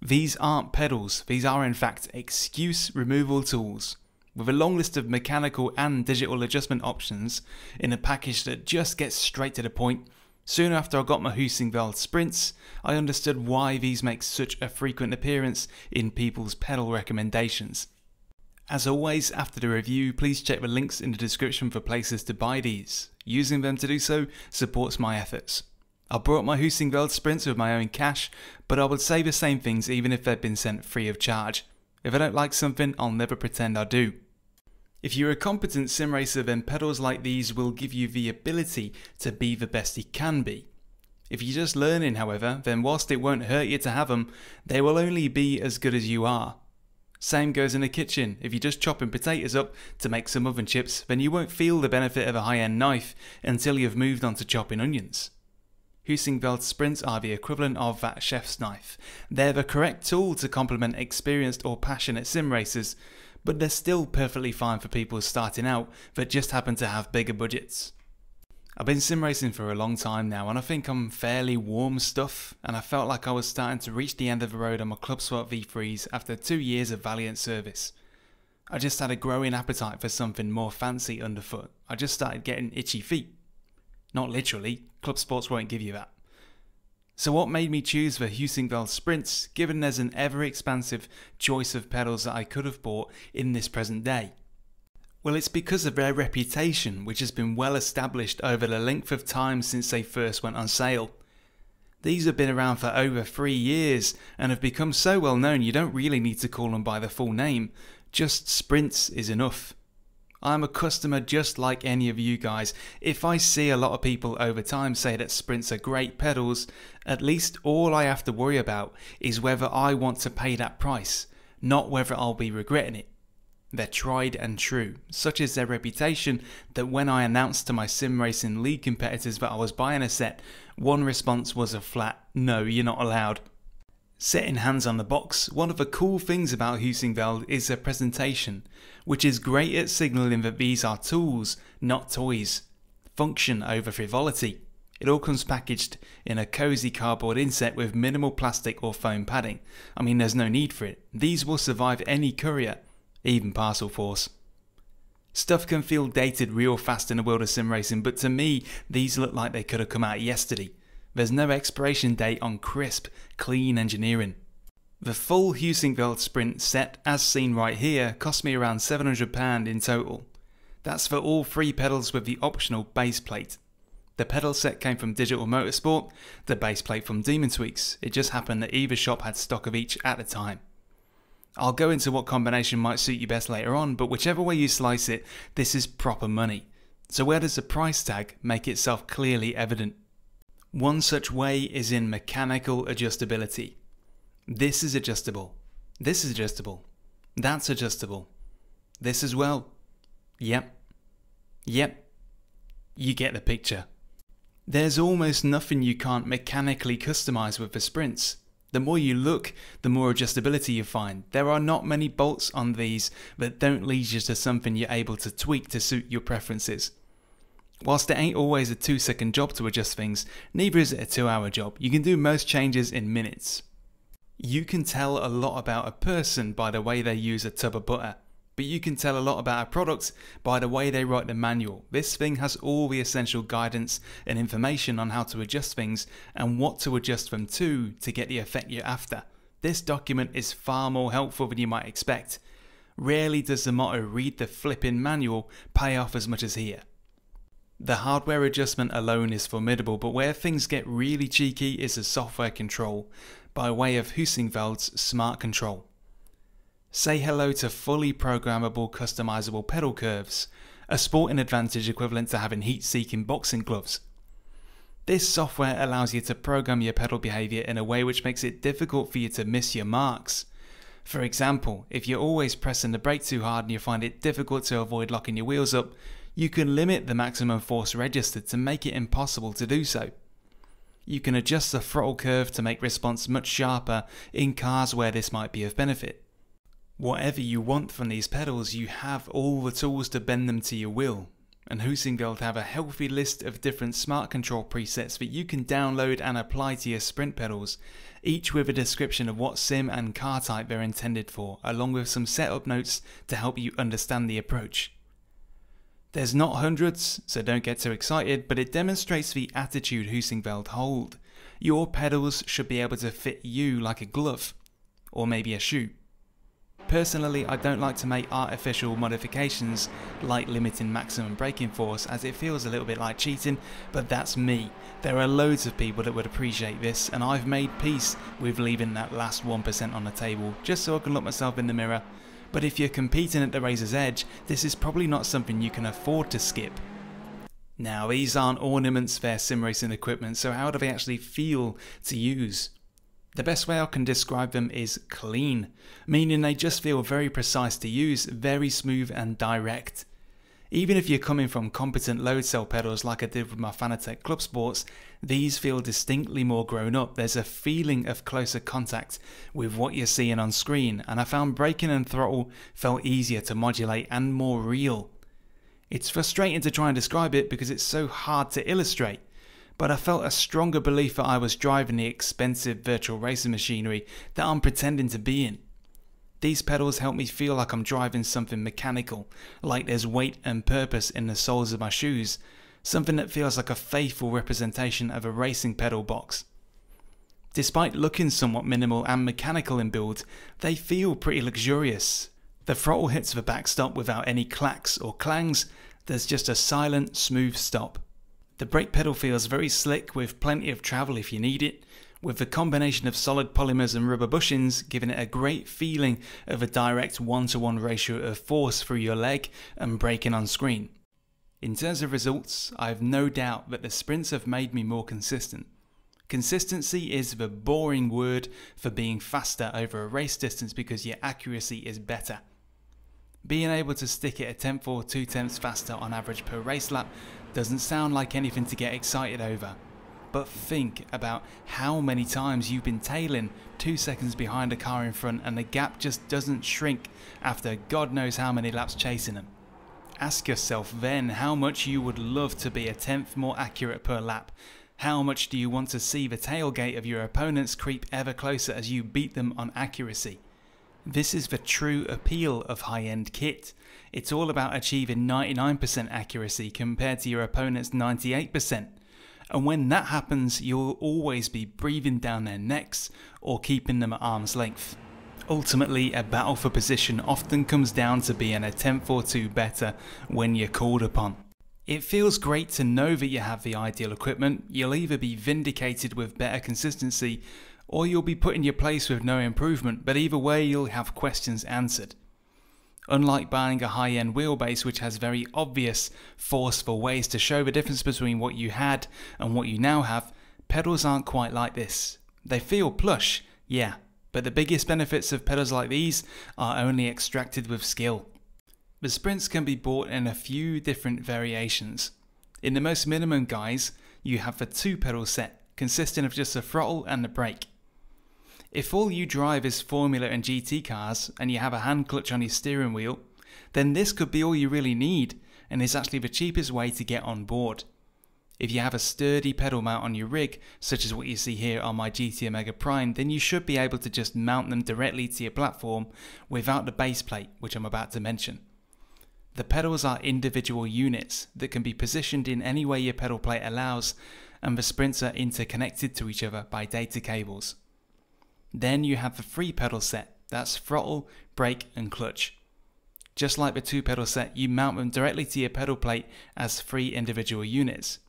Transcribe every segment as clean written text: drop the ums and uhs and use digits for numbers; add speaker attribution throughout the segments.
Speaker 1: These aren't pedals, these are in fact excuse removal tools, with a long list of mechanical and digital adjustment options in a package that just gets straight to the point. Soon after I got my Heusinkveld Sprints, I understood why these make such a frequent appearance in people's pedal recommendations. As always, after the review, please check the links in the description for places to buy these. Using them to do so supports my efforts. I brought my Heusinkveld Sprints with my own cash, but I would say the same things even if they'd been sent free of charge. If I don't like something, I'll never pretend I do. If you're a competent sim racer, then pedals like these will give you the ability to be the best you can be. If you're just learning, however, then whilst it won't hurt you to have them, they will only be as good as you are. Same goes in the kitchen. If you're just chopping potatoes up to make some oven chips, then you won't feel the benefit of a high-end knife until you've moved on to chopping onions. Heusinkveld Sprints are the equivalent of that chef's knife. They're the correct tool to complement experienced or passionate sim racers, but they're still perfectly fine for people starting out that just happen to have bigger budgets. I've been sim racing for a long time now, and I think I'm fairly warm stuff, and I felt like I was starting to reach the end of the road on my Club Swap V3s after 2 years of valiant service. I just had a growing appetite for something more fancy underfoot. I just started getting itchy feet. Not literally, club sports won't give you that. So what made me choose the Heusinkveld Sprints, given there's an ever-expansive choice of pedals that I could have bought in this present day? Well, it's because of their reputation, which has been well established over the length of time since they first went on sale. These have been around for over 3 years and have become so well known you don't really need to call them by the full name, just Sprints is enough. I'm a customer just like any of you guys. If I see a lot of people over time say that Sprints are great pedals, at least all I have to worry about is whether I want to pay that price, not whether I'll be regretting it. They're tried and true, such is their reputation that when I announced to my sim racing league competitors that I was buying a set, one response was a flat, "No, you're not allowed." Setting hands on the box, one of the cool things about Heusinkveld is their presentation, which is great at signalling that these are tools, not toys. Function over frivolity. It all comes packaged in a cozy cardboard inset with minimal plastic or foam padding. I mean, there's no need for it. These will survive any courier, even parcel force. Stuff can feel dated real fast in the world of sim racing, but to me, these look like they could have come out yesterday. There's no expiration date on crisp, clean engineering. The full Heusinkveld Sprint set, as seen right here, cost me around £700 in total. That's for all 3 pedals with the optional base plate. The pedal set came from Digital Motorsport, the base plate from Demon Tweaks. It just happened that either shop had stock of each at the time. I'll go into what combination might suit you best later on, but whichever way you slice it, this is proper money. So where does the price tag make itself clearly evident? One such way is in mechanical adjustability. This is adjustable. This is adjustable. That's adjustable. This as well. Yep. Yep. You get the picture. There's almost nothing you can't mechanically customize with the Sprints. The more you look, the more adjustability you find. There are not many bolts on these that don't lead you to something you're able to tweak to suit your preferences. Whilst it ain't always a 2-second job to adjust things, neither is it a 2-hour job. You can do most changes in minutes. You can tell a lot about a person by the way they use a tub of butter, but you can tell a lot about a product by the way they write the manual. This thing has all the essential guidance and information on how to adjust things and what to adjust them to get the effect you're after. This document is far more helpful than you might expect. Rarely does the motto "read the flipping manual" pay off as much as here. The hardware adjustment alone is formidable, but where things get really cheeky is the software control, by way of Heusinkveld's Smart Control. Say hello to fully programmable customizable pedal curves, a sporting advantage equivalent to having heat-seeking boxing gloves. This software allows you to program your pedal behavior in a way which makes it difficult for you to miss your marks. For example, if you're always pressing the brake too hard and you find it difficult to avoid locking your wheels up, you can limit the maximum force registered to make it impossible to do so. You can adjust the throttle curve to make response much sharper in cars where this might be of benefit. Whatever you want from these pedals, you have all the tools to bend them to your will. and Heusinkveld have a healthy list of different smart control presets that you can download and apply to your sprint pedals, each with a description of what sim and car type they're intended for, along with some setup notes to help you understand the approach. There's not hundreds, so don't get too excited, but it demonstrates the attitude Heusinkveld hold. Your pedals should be able to fit you like a glove, or maybe a shoe. Personally, I don't like to make artificial modifications like limiting maximum braking force, as it feels a little bit like cheating, but that's me. There are loads of people that would appreciate this, and I've made peace with leaving that last 1% on the table, just so I can look myself in the mirror. But if you're competing at the razor's edge, this is probably not something you can afford to skip. Now, these aren't ornaments, they're sim racing equipment, so how do they actually feel to use? The best way I can describe them is clean, meaning they just feel very precise to use, very smooth and direct. Even if you're coming from competent load cell pedals like I did with my Fanatec Club Sports, these feel distinctly more grown up. There's a feeling of closer contact with what you're seeing on screen, and I found braking and throttle felt easier to modulate and more real. It's frustrating to try and describe it because it's so hard to illustrate, but I felt a stronger belief that I was driving the expensive virtual racing machinery that I'm pretending to be in. These pedals help me feel like I'm driving something mechanical, like there's weight and purpose in the soles of my shoes, something that feels like a faithful representation of a racing pedal box. Despite looking somewhat minimal and mechanical in build, they feel pretty luxurious. The throttle hits the backstop without any clacks or clangs, there's just a silent, smooth stop. The brake pedal feels very slick with plenty of travel if you need it, with the combination of solid polymers and rubber bushings giving it a great feeling of a direct 1-to-1 ratio of force through your leg and braking on screen. In terms of results, I have no doubt that the sprints have made me more consistent. Consistency is the boring word for being faster over a race distance because your accuracy is better. Being able to stick it a tenth or 2 tenths faster on average per race lap doesn't sound like anything to get excited over. But think about how many times you've been tailing 2 seconds behind a car in front and the gap just doesn't shrink after God knows how many laps chasing them. Ask yourself then how much you would love to be a tenth more accurate per lap. How much do you want to see the tailgate of your opponents creep ever closer as you beat them on accuracy? This is the true appeal of high-end kit. It's all about achieving 99% accuracy compared to your opponent's 98%. And when that happens, you'll always be breathing down their necks or keeping them at arm's length. Ultimately, a battle for position often comes down to being a tenth or 2 better when you're called upon. It feels great to know that you have the ideal equipment. You'll either be vindicated with better consistency or you'll be put in your place with no improvement, but either way you'll have questions answered. Unlike buying a high-end wheelbase which has very obvious, forceful ways to show the difference between what you had and what you now have, pedals aren't quite like this. They feel plush, yeah, but the biggest benefits of pedals like these are only extracted with skill. The Sprints can be bought in a few different variations. In the most minimum guise, you have the 2-pedal set consisting of just the throttle and the brake. If all you drive is Formula and GT cars and you have a hand clutch on your steering wheel, then this could be all you really need and is actually the cheapest way to get on board. If you have a sturdy pedal mount on your rig, such as what you see here on my GT Omega Prime, then you should be able to just mount them directly to your platform without the base plate, which I'm about to mention. The pedals are individual units that can be positioned in any way your pedal plate allows, and the Sprints are interconnected to each other by data cables. Then you have the 3-pedal set, that's throttle, brake and clutch. Just like the 2-pedal set, you mount them directly to your pedal plate as 3 individual units.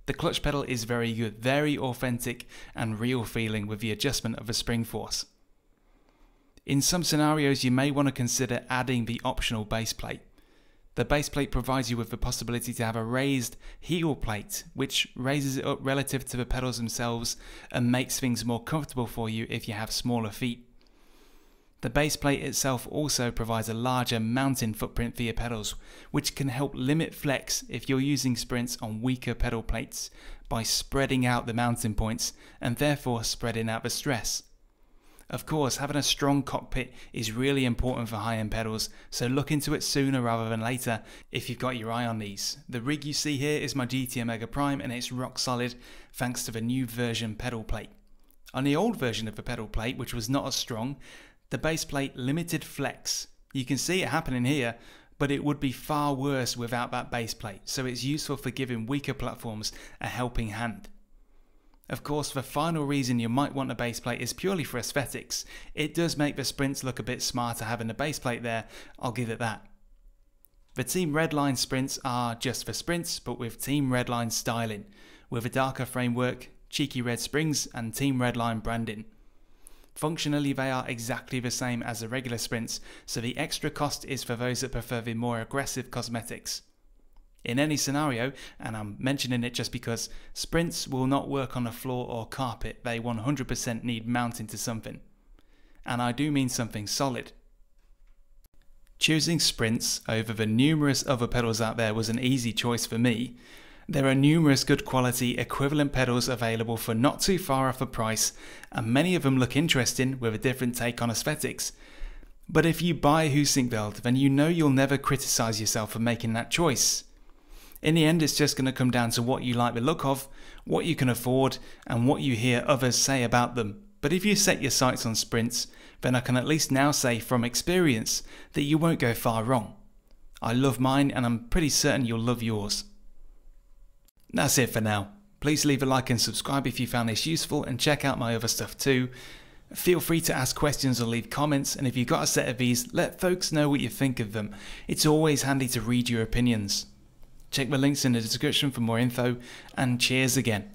Speaker 1: The clutch pedal is very good, very authentic and real feeling with the adjustment of the spring force. In some scenarios you may want to consider adding the optional base plate. The base plate provides you with the possibility to have a raised heel plate, which raises it up relative to the pedals themselves and makes things more comfortable for you if you have smaller feet. The base plate itself also provides a larger mounting footprint for your pedals, which can help limit flex if you're using Sprints on weaker pedal plates by spreading out the mounting points and therefore spreading out the stress. Of course, having a strong cockpit is really important for high-end pedals, so look into it sooner rather than later if you've got your eye on these. The rig you see here is my GT Omega Prime and it's rock solid thanks to the new version pedal plate. On the old version of the pedal plate, which was not as strong, the base plate limited flex. You can see it happening here, but it would be far worse without that base plate, so it's useful for giving weaker platforms a helping hand. Of course, the final reason you might want a base plate is purely for aesthetics. It does make the Sprints look a bit smarter having the base plate there, I'll give it that. The Team Redline Sprints are just for Sprints, but with Team Redline styling, with a darker framework, cheeky red springs and Team Redline branding. Functionally they are exactly the same as the regular Sprints, so the extra cost is for those that prefer the more aggressive cosmetics. In any scenario, and I'm mentioning it just because, Sprints will not work on a floor or carpet, they 100% need mounting to something. And I do mean something solid. Choosing Sprints over the numerous other pedals out there was an easy choice for me. There are numerous good quality equivalent pedals available for not too far off a price, and many of them look interesting with a different take on aesthetics. But if you buy Heusinkveld, then you know you'll never criticise yourself for making that choice. In the end, it's just going to come down to what you like the look of, what you can afford, and what you hear others say about them. But if you set your sights on Sprints, then I can at least now say from experience that you won't go far wrong. I love mine and I'm pretty certain you'll love yours. That's it for now. Please leave a like and subscribe if you found this useful, and check out my other stuff too. Feel free to ask questions or leave comments, and if you've got a set of these, let folks know what you think of them. It's always handy to read your opinions. Check the links in the description for more info, and cheers again.